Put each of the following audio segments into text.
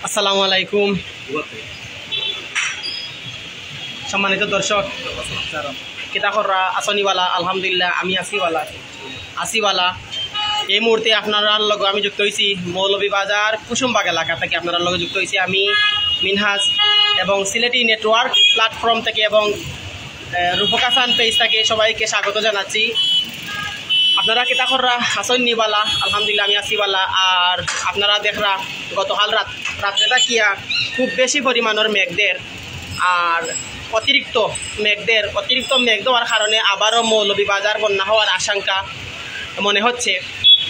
আসসালামু আলাইকুম সম্মানিত দর্শক কিতাখররা আসনিওয়ালা আলহামদুলিল্লাহ আমি আসিওয়ালা এই মুহূর্তে আপনার লগে আমি যুক্ত হয়েছি মৌলভীবাজার কুসুমবাগ এলাকা থেকে আপনার লগে যুক্ত হয়েছি আমি মিনহাজ এবং সিলেটি নেটওয়ার্ক প্ল্যাটফর্ম থেকে এবং রূপক হাসান পেজ থেকে সবাইকে স্বাগত জানাচ্ছি। আপনারা কিতাখররা আসনিওয়ালা আলহামদুলিল্লাহ আমি আসিওয়ালা। আর আপনারা দেখরা গতকাল রাত্রেটা কিয়া খুব বেশি পরিমাণের মেঘদের আর অতিরিক্ত মেঘ দেওয়ার কারণে আবারও মৌলভীবাজার বন্যা হওয়ার আশঙ্কা মনে হচ্ছে।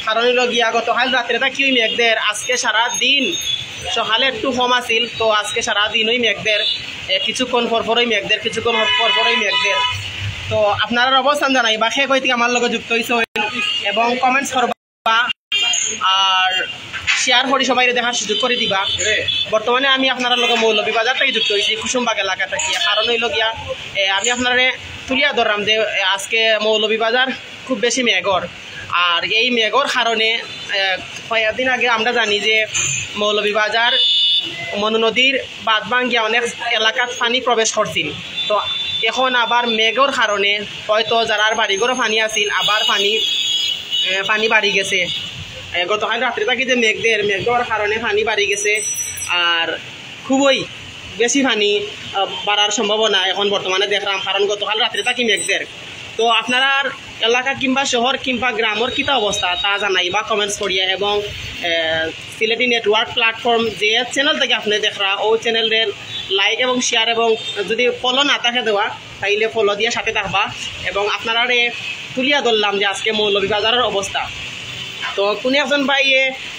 কারণ হলো গিয়া গতকাল রাত্রেটা কি ওই মেঘদের আজকে সারা দিন সকালে একটু কম আসিল, তো আজকে সারা দিন ওই মেঘদের কিছুক্ষণ পরপরই মেঘদের তো আপনারা অবস্থান জানাই বা সে কইতে আমার লগে যুক্ত হয়েছে এবং কমেন্টস করবা আর শেয়ার করে সবাই দেখার সুযোগ করে দিবা। বর্তমানে আমি আপনার লগে মৌলভীবাজার থেকে যুক্ত হয়েছি কুসুমবাগ এলাকা থেকে। কারণ হইল গিয়া আমি আপনার তুলিয়া ধরলাম যে আজকে মৌলভীবাজার খুব বেশি মেঘর, আর এই মেঘর কারণে কয়েকদিন আগে আমরা জানি যে মৌলভীবাজার মনু নদীর বাঁধ ভাঙ্গিয়া অনেক এলাকাত পানি প্রবেশ করছিল। তো এখন আবার মেঘর কারণে হয়তো যারার বাড়িঘরও পানি আসিল আবার পানি বাড়ি গেছে। গতকাল রাত্রে থাকি যে মেঘ দেওয়ার কারণে পানি বাড়ি গেছে আর খুবই বেশি পানি বাড়ার সম্ভাবনা এখন বর্তমানে দেখলাম। কারণ গতকাল রাত্রে থাকি মেঘদের। তো আপনার এলাকা কিংবা শহর কিংবা গ্রামের কিতা অবস্থা তা জানাই বা কমেন্টস করিয়া এবং সিলেটি নেটওয়ার্ক প্ল্যাটফর্ম যে চ্যানেল থেকে আপনি দেখরা ও চ্যানেলের লাইক এবং শেয়ার এবং যদি ফলো না থাকে দেওয়া তাইলে ফলো দিয়ে সাথে থাকবা। এবং আপনারা তুলিয়া ধরলাম যে আজকে মৌলভীবাজারের অবস্থা। তো কোনো একজন ভাই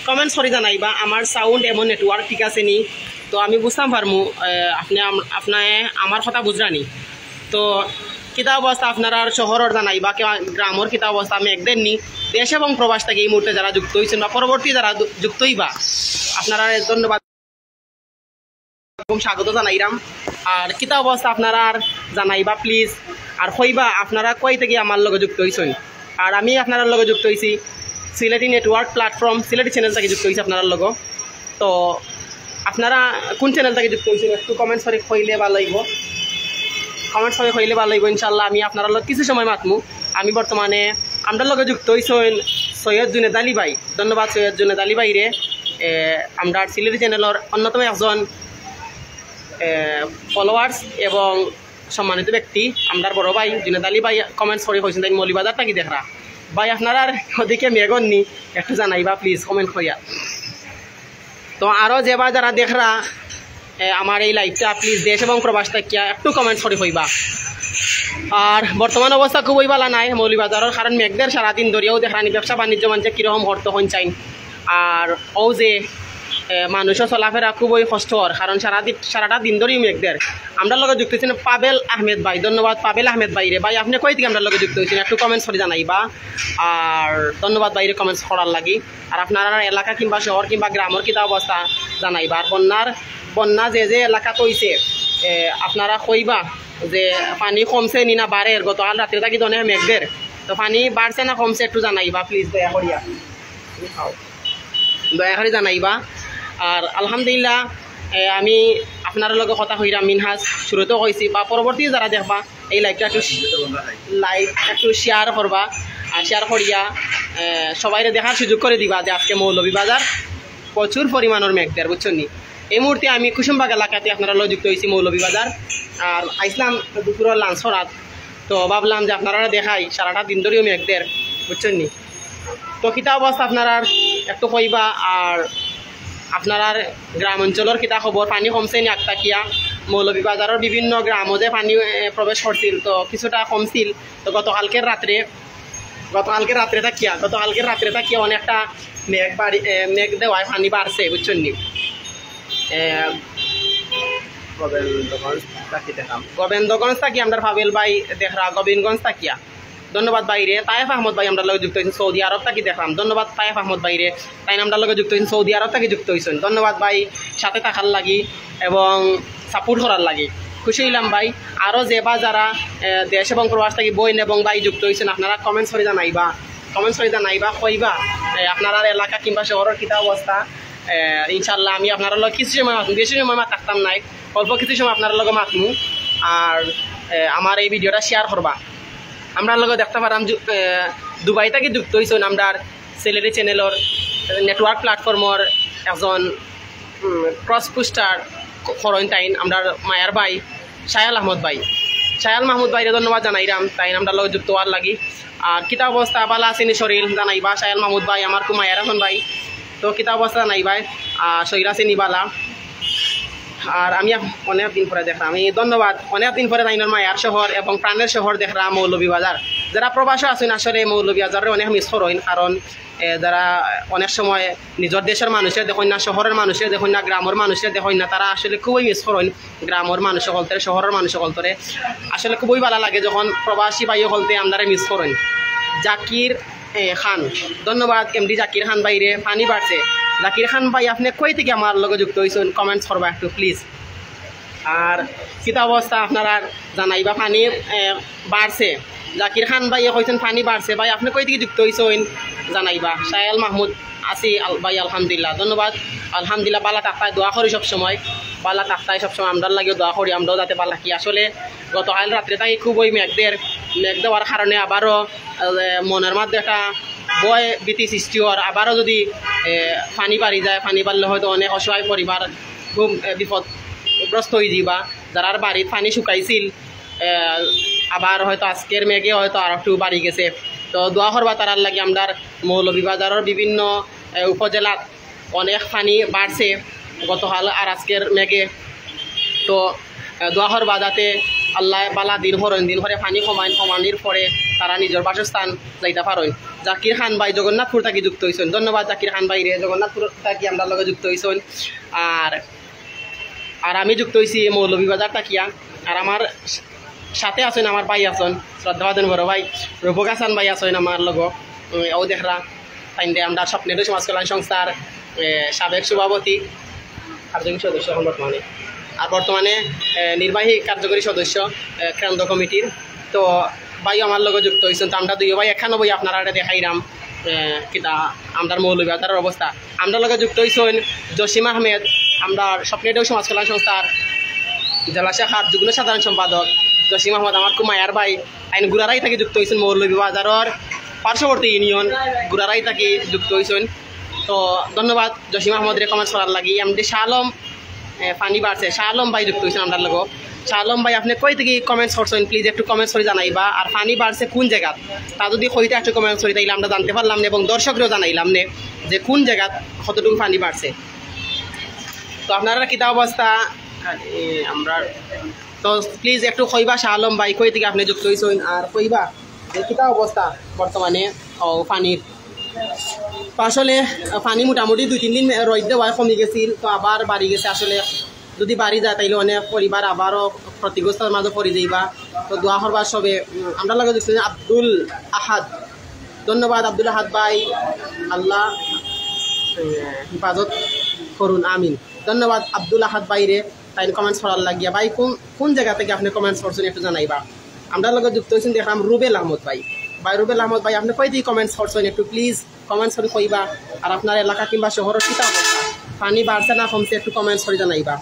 কমেন্টস করে জানাইবা আমার সাউন্ড এবং নেটওয়ার্ক ঠিক আছে নি, তো আমি বুঝতাম পারমু আপনি আমার কথা বুঝরানি। তো কিতা অবস্থা আপনার শহরের জানাইবা গ্রামের কিতা অবস্থা আমি একদিন নি দেশ এবং প্রবাস থেকে এই মুহূর্তে যারা যুক্ত হয়েছেন বা পরবর্তী যারা যুক্ত হইবা আপনারা ধন্যবাদ স্বাগত জানাইরাম। আর কিতা অবস্থা আপনারা জানাইবা প্লিজ, আর কইবা আপনারা কই থেকে আমার লগে যুক্ত হয়েছেন। আর আমি আপনার লগে যুক্ত হয়েছি Sylheti network platform Sylheti channel থেকে যুক্ত হয়েছে আপনার লগ। তো আপনারা কোন চ্যানেল থেকে যুক্ত হয়েছেন একটু কমেন্টস করে কইলে ভালো লাগব, ইনশাল্লাহ আমি আপনার লগ কিছু সময় মাতমু। আমি বর্তমানে আপনার লগে যুক্ত হয়েছেন সৈয়দ জুনেদ আলী ভাই, ধন্যবাদ সৈয়দ জুনেদ আলী ভাই রে। আমরা সিলেটি চ্যানেলের অন্যতম একজন ফলোয়ার্স এবং সম্মানিত ব্যক্তি আমরা বড় ভাই জুনেদ আলী ভাই কমেন্টস করে কইছেন তাই মৌলভীবাজার থাকি দেখরা ভাই আপনার ওদিকে মেঘন নি একটু জানাইবা প্লিজ কমেন্ট করিয়া। তো আরও যেবা যারা দেখরা আমার এই লাইভটা প্লিজ দেশ এবং প্রবাস থাকিয়া একটু কমেন্টস করে কইবা। আর বর্তমান অবস্থা খুবই ভালো নাই মৌলভীবাজারের, কারণ মেঘদের সারাদিন ধরিয়াও দেখানি ব্যবসা বাণিজ্য মানুষে কীরকম হরতো হন চাইন। আর ও যে মানুষের চলাফেরা খুবই কষ্টকর, কারণ সারাটা দিন ধরেই মেঘদের। আমরা লগে যুক্ত হয়েছেন পাবেল আহমেদ ভাই, ধন্যবাদ পাবেল আহমেদ ভাই রে। ভাই আপনি কই থেকে আমরা লগে যুক্ত হয়েছেন একটু কমেন্টস করে জানাইবা। আর ধন্যবাদ বাইরে কমেন্টস করার লাগি। আর আপনার এলাকা কিংবা শহর কিংবা গ্রামের কিতা অবস্থা জানাইবা। আর বন্যা যে এলাকাত হয়েছে আপনারা কইবা যে পানি কমছে নি না বাড়ে। গতকাল রাত্রে থাকি তো অনেক মেঘদের, তো পানি বাড়ছে না কমছে একটু জানাইবা প্লিজ দয়া করে জানাইবা। আর আলহামদুলিল্লাহ আমি আপনার লগে কথা কইরাম মিনহাজ শুরুতেও কইছি বা পরবর্তী যারা দেখবা এই লাইভটা একটু শেয়ার করবা আর শেয়ার করিয়া সবাই দেখার সুযোগ করে দিবা যে আজকে মৌলভীবাজার প্রচুর পরিমাণের মেঘদের বুঝছেন নি। এই মুহূর্তে আমি কুসুমবাগ এলাকাতে আপনারা লগে যুক্ত হয়েছি মৌলভীবাজার। আর আইসলাম দুপুরের লাঞ্চ রাত, তো ভাবলাম যে আপনারা দেখাই সারাটা দিন ধরেও মেঘদের বুঝছেন নি। তো কিতা অবস্থা আপনারা একটু কইবা। আর আপনার গ্রাম অঞ্চলের কিতা খবর, পানি কমছে নি আকতাকিয়া মৌলভীবাজারের বিভিন্ন গ্রামও যে পানি প্রবেশ করছিল তো কিছুটা কমছিল। তো গতকালকের রাত্রে থাকিয়া অনেকটা মেঘ দেওয়ায় পানি বাড়ছে বুঝছেন নি। গোবিন্দগঞ্জ থাকি আমরা পাবেল ভাই দেখরা গোবিন্দগঞ্জ থাকিয়া ধন্যবাদ বাইরে। তায়েফ আহমদ ভাই আমরা লগে যুক্ত হয়েছেন সৌদি আরব থাকি দেখলাম, ধন্যবাদ তায়েফ আহমদ বাইরে। তাই আমরা লগে যুক্ত হয়েছেন সৌদি আরব থাকি যুক্ত হয়েছেন, ধন্যবাদ ভাই সাথে থাকার লাগি এবং সাপোর্ট করার লাগি খুশি হইলাম ভাই। আরও যেবা যারা দেশ এবং প্রবাস থাকি বইন এবং ভাই যুক্ত হয়েছেন আপনারা কমেন্টস করে জানাইবা কইবা আপনার এলাকা কিংবা শহরের কিতা অবস্থা। ইনশাল্লাহ আমি আপনার লগে কিছু সময় মাতমু, বেশি সময় থাকতাম নাই, অল্প কিছু সময় আপনার লগে মাতমু। আর আমার এই ভিডিওটা শেয়ার করবা। আমরা লগে দেখতে পারাম দুবাই থেকে যুক্ত হয়েছেন আমরা সেলেরি চ্যানেলের নেটওয়ার্ক প্ল্যাটফর্মর একজন ক্রস পোস্টার খরণ তাইন আমরা মায়ার ভাই শায়াল আহমদ ভাই। শায়াল মাহমুদ ভাইরে ধন্যবাদ জানাইরাম তাই আমরা লগে যুক্ত হওয়ার লাগি। আর কিতা অবস্থা বালা আছেনি শরীর জানাইবা শায়াল মাহমুদ ভাই, আমার খুব মায়ার এখন ভাই। তো কিতা অবস্থা জানাইবাই, শরীর আছেনি বালা। আর আমি অনেক দিন পরে দেখলাম, আমি ধন্যবাদ অনেক দিন পরে তাইনের মায়ার শহর এবং প্রাণের শহর দেখলাম মৌলভীবাজার। যারা প্রবাসী আছেন আসলে মৌলভীবাজারে অনেক মিস করেন, কারণ যারা অনেক সময় নিজের দেশের মানুষের দেখেন না, শহরের মানুষের দেখেন না, গ্রামের মানুষের দেখেন না, তারা আসলে খুবই মিস করেন গ্রামের মানুষ সকলতে, শহরের মানুষ সকলতরে। আসলে খুবই ভালো লাগে যখন প্রবাসী ভাই সকলতে আপনারা মিস করেন। জাকির খান, ধন্যবাদ এমডি জাকির খান ভাইরে। পানি বাড়ছে জাকির খান ভাই, আপনি কই থেকে আমার লগে যুক্ত হয়েছেন কমেন্টস করবা একটু প্লিজ। আর কিতা অবস্থা আপনারা জানাইবা, পানি বাড়ছে। জাকির খান ভাই কইছেন পানি বাড়ছে, ভাই আপনি কই থেকে যুক্ত হয়েছেন জানাইবা। শায়াল মাহমুদ আছি ভাই, আলহামদুলিল্লাহ ধন্যবাদ। আলহামদুলিল্লাহ বালা তাক্তায় দোয়া করি সবসময়, বালা তাক্তায় সবসময় আমরার লাগিও দোয়া করি, আমরাও যাতে বালা কি। আসলে গতকাল রাত্রে তাই খুব ওই মেঘ দেওয়ার কারণে আবারও মনের মধ্যে একটা বয় ভীতি সৃষ্টি হওয়ার, আবারও যদি পানি বাড়ি যায়, পানি বাড়লে হয়তো অনেক অসহায় পরিবার খুব বিপদগ্রস্ত হয়ে যাবা। যারা বাড়ির পানি শুকাইছিল আবার হয়তো আজকের মেঘে হয়তো আর একটু বাড়ি গেছে। তো দোয়া করবা তারার লাগে। আমরা মৌলভীবাজারের বিভিন্ন উপজেলাত অনেক পানি বাড়ছে গতকাল আর আজকের মেঘে। তো দোয়া করবা যাতে আল্লাহ বালা দিন ভরে পানি কমানির পরে তারা নিজের বাসস্থান যাইতে পারেন। জাকির খান ভাই জগন্নাথপুর থেকে যুক্ত হয়েছেন, ধন্যবাদ জাকির খান ভাই রে, জগন্নাথপুর থেকে আমরা লগে যুক্ত হয়েছেন। আর আমি যুক্ত হয়েছি মৌলভীবাজার তাকিয়া। আর আমার সাথে আছেন আমার ভাই আছেন শ্রদ্ধাবাদন বড় ভাই রূপক হাসান ভাই আছেন আমার লগ, ও দেখরা তাই আমরা স্বপ্নের সমাজ কল্যাণ সংস্থার সাবেক সভাপতি কার্যকরী সদস্য এখন বর্তমানে নির্বাহী কার্যকরী সদস্য কেন্দ্র কমিটির। তো ভাই আমার লগে যুক্ত হয়েছেন। তো আমরা দুই ভাই এখানে বই আপনারা দেখাইলাম কিতা আমরা মৌলভীবাজারের অবস্থা। আমরা লগে যুক্ত হয়েছেন জসিম আহমেদ, আমরা স্বপ্নের সমাজ কল্যাণ সংস্থার জেলা শাখার যুগ্ম সাধারণ সম্পাদক। জসিম আহমদ আমার খুব মায়ার ভাই, আইন গুড়ারাই থেকে যুক্ত হয়েছেন মৌলভীবাজারের পার্শ্ববর্তী ইউনিয়ন গুড়ারাই থেকে যুক্ত হয়েছেন। তো ধন্যবাদ জসিম আহমদের কমেন্টস করার লাগি। এমডি শাহ আলম পানি বাড়ছে, শাহ আলম ভাই যুক্ত হয়েছেন আপনার লোক। শাহ আলম ভাই আপনি কই থেকে কমেন্টস করছেন প্লিজ একটু কমেন্টস করে জানাইবা। আর পানি বাড়ছে কোন জায়গা তা যদি কইটা একটু কমেন্টস করে তাইলে আমরা জানতে পারলাম না এবং দর্শকরাও জানাইলাম না যে কোন জায়গা কতটুকু পানি বাড়ছে। তো আপনারা কিতা অবস্থা আমরা তো প্লিজ একটু কইবা শাহ আলম ভাই কই থেকে আপনি যুক্ত হয়েছেন, আর কইবা যে কিতা অবস্থা বর্তমানে পানির। আসলে পানি মোটামুটি 2-3 দিন রোদ দেওয়ায় কমে গেছিল, তো আবার বাড়ি গেছে। আসলে যদি বাড়ি যায় তাইলে অনেক পরিবার আবারও ক্ষতিগ্রস্তের মাঝে পড়ে যাইবা। তো দোয়া করবার সবে আমরা লাগে দেখছি আব্দুল আহাদ, ধন্যবাদ আব্দুল আহাদ ভাই, আল্লাহ হেফাজত করুন আমিন। ধন্যবাদ আব্দুল আহাদ ভাইরে তাই কমেন্টস করার লাগিয়া। ভাই কোন জায়গা থেকে আপনি কমেন্টস করছেন একটু জানাইবা। আমরা লগে যুক্ত হয়েছেন দেখলাম রুবেল আহমদ ভাই। রুবেল আহমদ ভাই আপনি কই দিয়ে কমেন্টস করছেন একটু প্লিজ কমেন্টস করে কইবা। আর আপনার এলাকা কিংবা শহরের কিতা অবস্থা, পানি বাড়ছে না কমছে একটু কমেন্টস করে জানাইবা।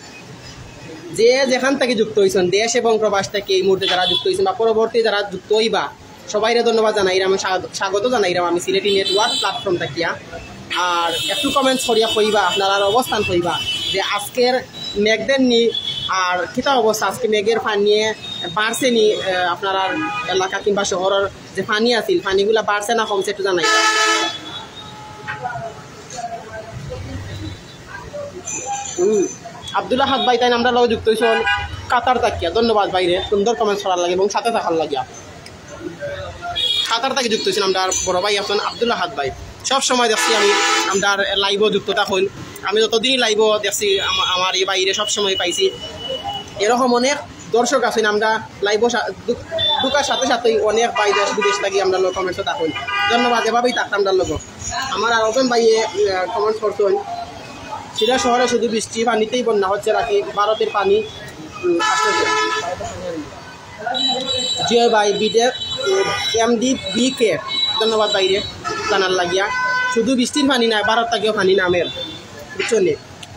যে যেখান থেকে যুক্ত হয়েছেন দেশ এবং প্রবাস থেকে এই মুহূর্তে যারা যুক্ত হয়েছেন বা পরবর্তী যারা যুক্ত হইবা সবাইরে ধন্যবাদ জানাইরাম, স্বাগত জানাইরাম আমি সিলেটি নেটওয়ার্ক প্ল্যাটফর্ম থাকিয়া। আর একটু কমেন্টস করিয়া কইবা আপনারা অবস্থান কইবা যে আজকের মেঘদের নি আর কিতা অবস্থা, আজকে মেঘের পানি বাড়ছে নি আপনার এলাকা কিংবা শহরের যে পানি আছিল পানিগুলা বাড়ছে না কমছে একটু জানাইবা। আব্দুল আহাদ ভাই তাই আমরা লগে যুক্ত হয়েছেন কাতার তাকিয়া, ধন্যবাদ ভাইরে সুন্দর কমেন্টস করার লাগে এবং সাথে থাকার লাগিয়া। কাতার থেকে যুক্ত হয়েছেন আমরা বড় ভাই আছেন আব্দুল আহাদ ভাই। সব সময় দেখছি আমি আমরা লাইভও যুক্ত থাকুন, আমি যতদিন লাইভও দেখছি আমার এই বাইরে সবসময় পাইছি। এরকম অনেক দর্শক আছেন, আমরা লাইভও ঢুকার সাথে সাথেই অনেক ভাই দেশ বিদেশ থাকি আমরা লোক কমেন্টসও থাকুন। ধন্যবাদ, এভাবেই থাকতাম আমরা লোক। আমার আরেকজন ভাইয়ে কমেন্টস করছেন সিলেট শহরে শুধু বৃষ্টি পানিতেই বন্যা হচ্ছে নাকি ভারতের পানি আসতেছে। জিও ভাই বিডেক MDBK ধন্যবাদ বাইরে জানার লাগিয়া। শুধু বৃষ্টির পানি নাই, ভারত থেকেও পানি নামের বুঝছেন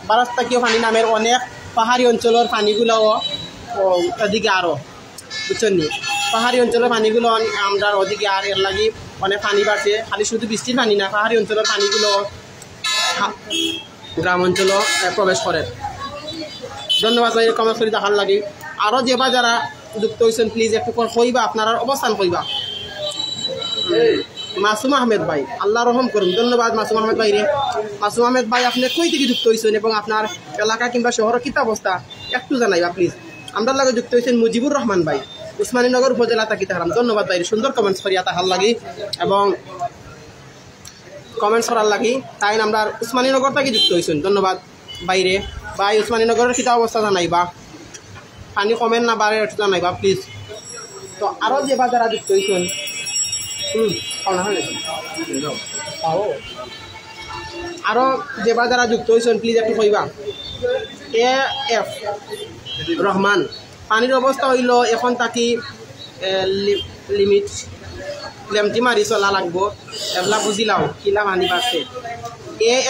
বারাস্তাকীয় পানি নামের অনেক পাহাড়ি অঞ্চলের পানিগুলোও ওদিকে আরও বুঝছেন পাহাড়ি অঞ্চলের পানিগুলো আমরা ওদিকে আর এর লাগি অনেক পানি বাড়ছে খালি শুধু বৃষ্টির পানি না পাহাড়ি অঞ্চলের পানিগুলো গ্রাম অঞ্চলও প্রবেশ করে ধন্যবাদ ভাই কমেন্ট করে দেখার লাগে আরও যেবা যারা যুক্ত হয়েছেন প্লিজ একটু কইবা আপনার অবস্থান কইবা মাসুম আহমেদ ভাই আল্লাহ রহম করুন ধন্যবাদ মাসুম আহমেদ ভাই রে মাসুম আহমেদ ভাই আপনি কই থেকে যুক্ত হয়েছেন এবং আপনার এলাকা কিংবা শহরের কিতা অবস্থা একটু জানাইবা প্লিজ আমরা লাগে যুক্ত হয়েছেন মুজিবুর রহমান ভাই উসমানীনগর উপজেলা তাকিতে হারাম ধন্যবাদ ভাই সুন্দর কমেন্টস করিয়া তাহার লাগি এবং কমেন্টস করার লাগি তাই আমরা উসমানীনগর থেকে যুক্ত হয়েছেন ধন্যবাদ বাইরে ভাই উসমানীনগরের কিতা অবস্থা জানাইবা পানি কমেন না বাড়ে একটু জানাইবা প্লিজ তো আরও যে বা যারা যুক্ত হয়েছেন আরও যে বা যারা যুক্ত হয়েছেন প্লিজ একটু কইবা এফ রহমান পানির অবস্থা হইল এখন তাকি লিমিট লেমটি মারি চলা লাগবো এগুলা বুঝিলাম কিলা পানি বাড়ছে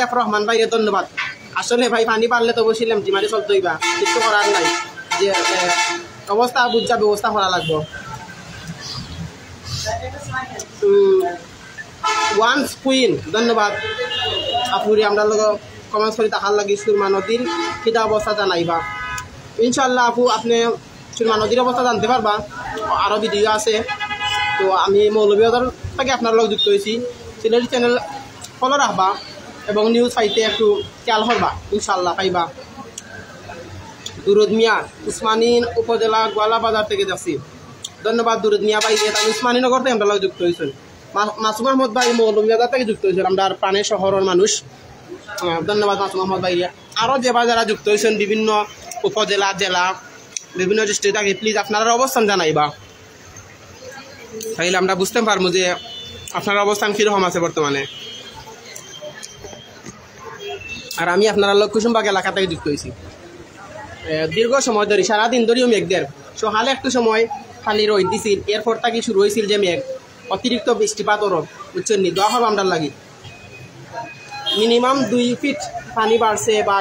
এফ রহমান ভাইরে ধন্যবাদ আসলে ভাই পানি বাড়লে তো অবশ্যই লেমটি মারি চলতে হইবা কিছু করার নাই যে অবস্থা বুঝা ব্যবস্থা করা লাগবো ওয়ান্স কুইন ধন্যবাদ আপুরি আমরা লোক কমেন্টস করে দেখার লাগি সুরমা নদীর কিতা অবস্থা জানাইবা ইনশাল্লাহ আপু আপনি সুরমা নদীর অবস্থা জানতে পারবা আরও ভিডিও আছে তো আমি মৌলভীবাজার থেকে আপনার লোক যুক্ত হয়েছি সিলেটি চ্যানেল ফলো রাখবা এবং নিউজ পাইতে একটু খেয়াল করবা ইনশাল্লাহ পাইবা দুরুদ মিয়া উসমানী উপজেলা গোয়ালা বাজার থেকে যাচ্ছি ধন্যবাদ দুরুদ মিয়া ভাই আমি উসমানীনগর থেকে আমরা লোক যুক্ত হয়েছেন মাসুম আহমদ ভাই মৌলভীবাজার থেকে যুক্ত হয়েছেন আমরা প্রাণের শহরের মানুষ ধন্যবাদ মাসুম আহমদ ভাই আরও যেবা যারা যুক্ত হয়েছেন বিভিন্ন উপজেলা জেলা বিভিন্ন ডিস্ট্রিক্ট থাকে প্লিজ আপনারা অবস্থান জানাইবা তাইলে আমরা বুঝতে পারবো যে আপনার অবস্থান কীরকম আছে বর্তমানে আর আমি আপনারা লোক কুসুমবাগ এলাকা থেকে যুক্ত হয়েছি দীর্ঘ সময় ধরে সারাদিন ধরেও মেঘদের সকালে একটু সময় খালি রোদ দিছিল এরপর থেকে শুরু হয়েছিল যে মেঘ অতিরিক্ত বৃষ্টিপাত ওর বুঝছেন নি দোয়া করবো আমরা লাগি মিনিমাম 2 ফিট পানি বাড়ছে বা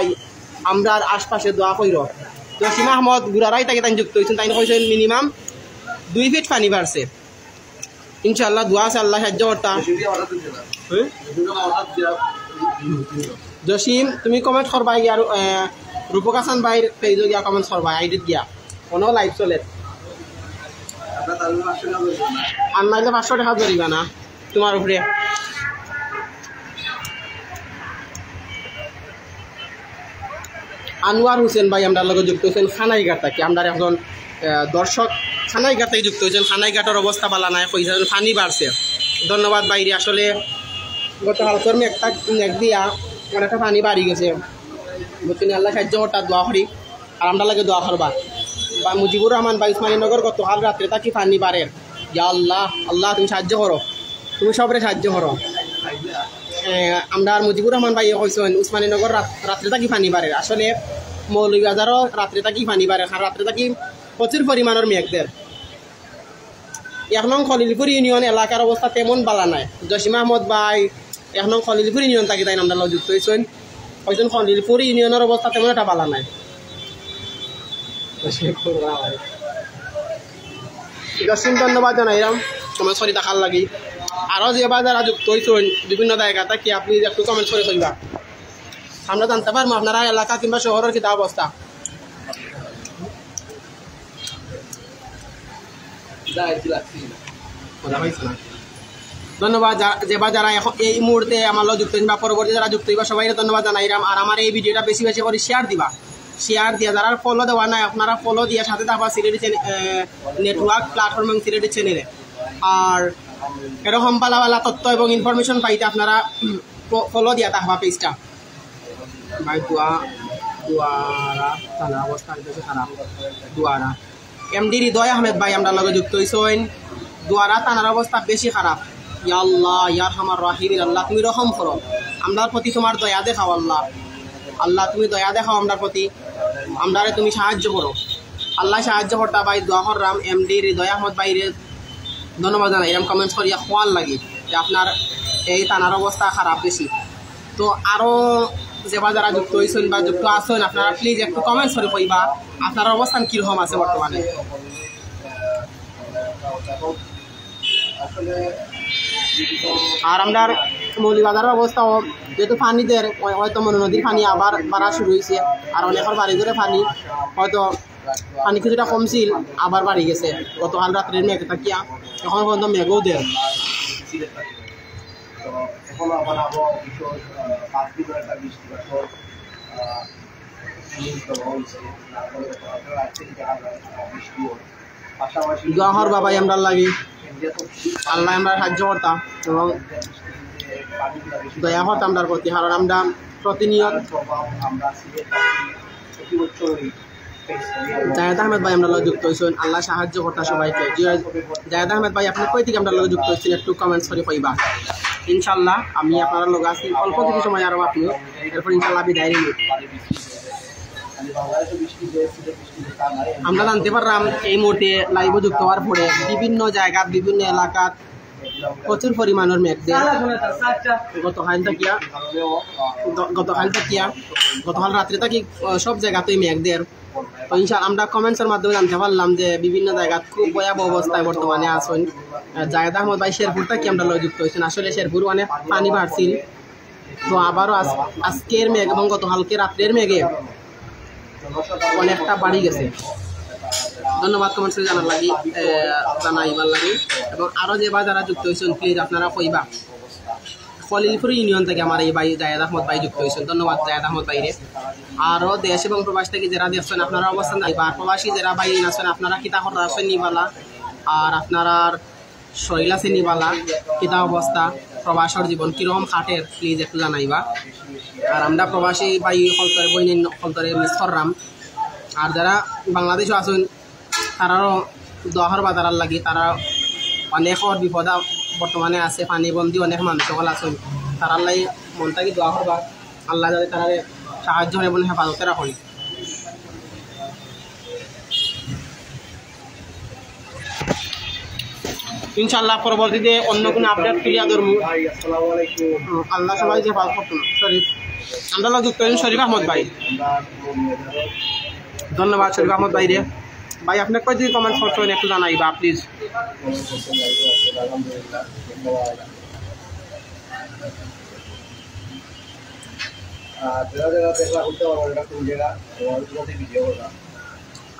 আমরা আশপাশে দোয়া কইর জসিম আহমদ গুড়ারাই তাকে তাই যুক্ত হয়েছেন তাই কইছেন মিনিমাম 2 ফিট পানি বাড়ছে ইনশাআল্লাহ দোয়া আছে আল্লাহ সাহায্য করতা জসিম তুমি কমেন্ট করবা আর রূপক হাসান ভাইয়ের পেজে গিয়া কমেন্ট করবা আইডিত গিয়া কোনো লাইভ চলে আর নাইলে 500 টাকা ধরিবা না তোমার উপরে আনোয়ার হোসেন ভাই আমরা লগে যুক্ত হয়েছেন খানাইঘাট থেকে আমরা একজন দর্শক খানাইঘাট থেকে যুক্ত হয়েছেন খানাইঘাটের অবস্থা ভালো নাই কইছেন পানি বাড়ছে ধন্যবাদ বাইরে আসলে গতকালকের মেঘ দিয়া অনেকটা পানি বাড়ি গেছে বুঝছেন আল্লাহ সাহায্য করতা দোয়া করি আর আমরা লাগে দোয়া করবা বা মুজিবুর রহমান ভাই উসমানীনগর গতকাল রাত্রে তাকি পানি বাড়ে ইয়া আল্লাহ আল্লাহ তুমি সাহায্য করো তুমি সবরে সাহায্য করো আমরা মুজিবুর রহমান ভাই কইছেন উসমানীনগর রাত্রে তাকি পানি বাড়ে আসলে মৌলভীবাজারও রাত্রে তাকি পানি বাড়ে আর রাত্রে তাকি প্রচুর পরিমাণের মেঘদের 1 নং খলিলপুর ইউনিয়ন এলাকার অবস্থা তেমন ভালো নাই জসিম আহমদ ভাই 1 নং খলিলপুর ইউনিয়ন থাকি তাই আমরা যুক্ত হয়েছেন হয়তো খলিলপুর ইউনিয়নের অবস্থা তেমন একটা ভালো নাই জসিম ধন্যবাদ জানাইলাম কমেন্ট করে দেখার লাগি আরও যে যারা যুক্ত হয়েছেন বিভিন্ন জায়গা থাকি আপনি একটু কমেন্ট করে কইবা আমরা জানতে পারবো আপনারা এলাকা কিংবা শহরের কিতা অবস্থা ধন্যবাদ যে বা যারা এই মুহূর্তে আমার যুক্ত হয়েছেন বা পরবর্তী যারা যুক্ত হইবা সবাই ধন্যবাদ জানাইলাম আর আমার এই ভিডিওটা বেশি বেশি করে শেয়ার দিবা শেয়ার দিয়ে যারা ফলো দেওয়া নাই আপনারা ফলো দিয়ে সাথে থাকবা সিলেটি নেটওয়ার্ক প্ল্যাটফর্ম এবং সিলেটি চ্যানেলে আর এরকম পালা তথ্য এবং ইনফরমেশন পাইতে আপনারা ফলো দিয়া থাকবা পেজটা ভাই দুয়ারা থানার অবস্থা বেশি খারাপ দুয়ারা এমডি হৃদয় আহমেদ ভাই আমরা লগে যুক্ত হয়েছেন দুয়ারা থানার অবস্থা বেশি খারাপ ইয়া আল্লাহ ইয়া আরহামার রাহিমিন আল্লাহ তুমি রহম করো আমরার প্রতি তোমার দয়া দেখাও আল্লাহ আল্লাহ তুমি দয়া দেখাও আমরার প্রতি আমরারে তুমি সাহায্য করো আল্লাহ সাহায্য করতা ভাই দোয়া করলাম এমডি হৃদয় আহমদ ভাইরে ধন্যবাদ জানাই এরকম কমেন্টস করিয়া খোয়াল লাগে যে আপনার এই থানার অবস্থা খারাপ বেশি তো আরও যেবা যারা যুক্ত হয়েছেন বা যুক্ত আছেন আপনারা প্লিজ একটু কমেন্টস করে কইবা আপনার অবস্থান কীরকম আছে বর্তমানে। আর আমরা মৌলিবাজারের অবস্থাও যেহেতু পানিদের হয়তো মনে নদীর পানি আবার বাড়া শুরু হয়েছে আর অনেকের বাড়ি করে পানি হয়তো পানি কিছুটা কমছিল আবার বাড়ি গেছে গতকাল রাত্রের মেঘ থাকিয়া এখন পর্যন্ত মেঘও দেয়। দোয়ার বাবাই আমরা লাগি আল্লাহ আমরা সাহায্য করতাম এবং দয়া করতাম তার প্রতি, কারণ আমরা প্রতিনিয়ত জায়েদ আহমেদ ভাই আমরা যুক্ত হয়েছেন, আল্লাহ সাহায্য করতাম সবাইকে। জায়েদ আহমেদ ভাই আপনি কই থেকে আমরা যুক্ত হয়েছেন একটু কমেন্টস করে কইবা। ইনশাল্লাহ আমি আপনার লোক আছি অল্প কিছু সময় আরও আপনিও, এরপর ইনশাল্লাহ বিদায় নিব। আমরা জানতে পারলাম এই মুহূর্তে লাইভে যুক্ত হওয়ার পরে বিভিন্ন জায়গার বিভিন্ন এলাকার প্রচুর পরিমাণের মেঘ দেয়। গতকাল রাত্রে থাকি সব জায়গাতেই মেঘ দেয়। তো ইনশাল্লাহ আমরা কমেন্টসের মাধ্যমে জানতে পারলাম যে বিভিন্ন জায়গায় খুব ভয়াবহ অবস্থায় বর্তমানে আছেন। জায়েদ আহমদ ভাই শেরপুর থেকে আমরা যুক্ত হয়েছেন। আসলে শেরপুর অনেক পানি বাড়ছিল, তো আবারও আজকের মেঘ এবং গতকালকে রাত্রের মেঘে অনেকটা বাড়ি গেছে। ধন্যবাদ কমেন্টস জানার লাগি জানাইবার লাগি। এবং আরও যে যারা যুক্ত হয়েছেন প্লিজ আপনারা কইবা। খলিলপুর ইউনিয়ন থেকে আমার এই ভাই জায়েদ আহমদ ভাই যুক্ত হয়েছেন, ধন্যবাদ জায়েদ আহমদ ভাইরে। আরও দেশ এবং প্রবাস থেকে যারা দেখছেন আপনারা অবস্থান যাইবা, প্রবাসী যারা ভাই আছেন আপনারা কিতা করা আছেন নিবালা, আর আপনারা শরীর আছে নিবালা, কিতা অবস্থা প্রবাসর জীবন কীরকম খাটের প্লিজ একটু জানাইবা। আর আমরা প্রবাসী ভাই হলতরে বইন হলতরে মিস করলাম। আর যারা বাংলাদেশও আছেন তারাও দোয়ার বাজারার লাগি, তারা অনেক বিপদ বর্তমানে আছে, পানিবন্দি অনেক মানুষ সকল আছেন, তারার লাই মনটাকে দোয়া করবা আল্লাহ যাতে তারা সাহায্য হয় এবং হেফাজতে রাখুন। ইনশাল্লাহ পরবর্তীতে অন্য কোনো আপডেট ক্লিয়ার ধরবো। আল্লাহ সবাই যে হেফাজত করতুন। শরীফ আমরা যুক্ত হলেন শরীফ আহমদ ভাই, ধন্যবাদ শরীফ আহমদ ভাই রে। ভাই আপনি কই যদি কমেন্ট করছেন একটু জানাইবা প্লিজ।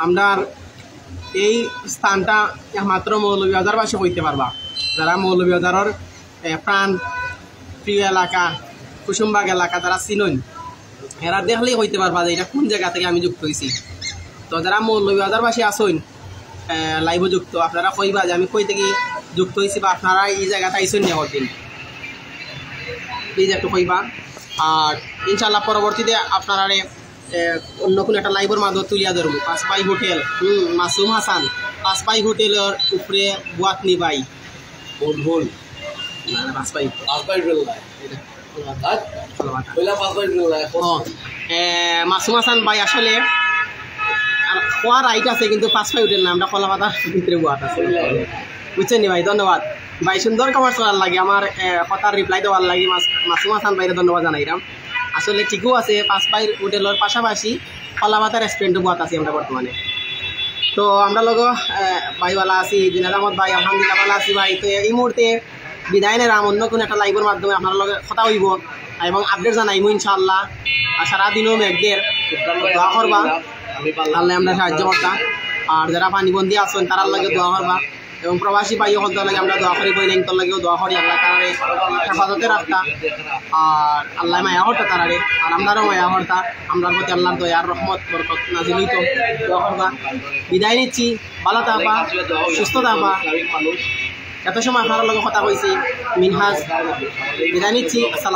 আমরা এই স্থানটা একমাত্র মৌলভীবাজারবাসী হইতে পারবা, যারা মৌলভীবাজারের প্রাণ প্রিয় এলাকা কুসুমবাগ এলাকা যারা চিনুন এরা দেখলেই হইতে পারবা যে এটা কোন জায়গা থেকে আমি যুক্ত হয়েছি। তো যারা মৌলভীবাজারবাসী আসুন লাইভে যুক্ত আপনারা কইবা যে আমি কই থেকে যুক্ত হয়েছি বা আপনারা এই জায়গাটা আইসুন নেওয়ার দিন প্লিজ একটু কইবা। আর ইনশাল্লাহ পরবর্তীতে আপনারা অন্য কোনো একটা লাইভের মাধ্যমে তুলিয়া ধরবো। পাঁচপাই হোটেল মাসুম হাসান, পাঁচপাই হোটেলের উপরে বুয়াতনি বাই ভুল পাঁচপাই মাসুম হাসান ভাই আসলে খোয়া রাইট আছে কিন্তু পাঁচপাই হোটেল না, আমরা কলাপাতার ভিতরে বুয়াত আছে বুঝছেন নি ভাই। ধন্যবাদ ভাই, সুন্দর কমার্স করার লাগে আমার কথার রিপ্লাই দেওয়ার লাগে মাসুম হাসান ভাইরে ধন্যবাদ জানাইলাম। আসলে ঠিকও আছে পাঁচপাই হোটেলের পাশাপাশি কলাপাতা রেস্টুরেন্টও বুয়াত আছি আমরা বর্তমানে। তো আমরা লোক ভাইওয়ালা আছি দিনাজ আহমদ ভাই, আলহামদুলিল্লাহ ভালো আছি ভাই। তো এই মুহূর্তে বিদায় নেরাম, অন্য কোনো একটা লাইভের মাধ্যমে আপনার লগে কথা হইব এবং আপডেট জানাইব ইনশাআল্লাহ। আর সারাদিনও মেঘদের দোয়া করবা আল্লাহ আমরা সাহায্য করতাম। আর যারা পানিবন্দি আছেন তারার লাগে দোয়া করবা এবং প্রবাসী ভাই হল লাগে আমরা দোয়া করি বই তোর লাগেও দোয়া করি আল্লাহ তারারে হেফাজতে রাখতা আর আল্লাহ মায়া করতা তারারে আর আমরারও মায়া করতা, আমরার প্রতি আল্লাহর দয়ার রহমত বরকত নাজিল হইতো। দোয়া করবা। বিদায় নিচ্ছি, ভালো থাকবা, সুস্থ থাকবা। এত সময় আপনার লগে কথা কইছি মিনহাজ, বিদায় নিচ্ছি। আসসালাম।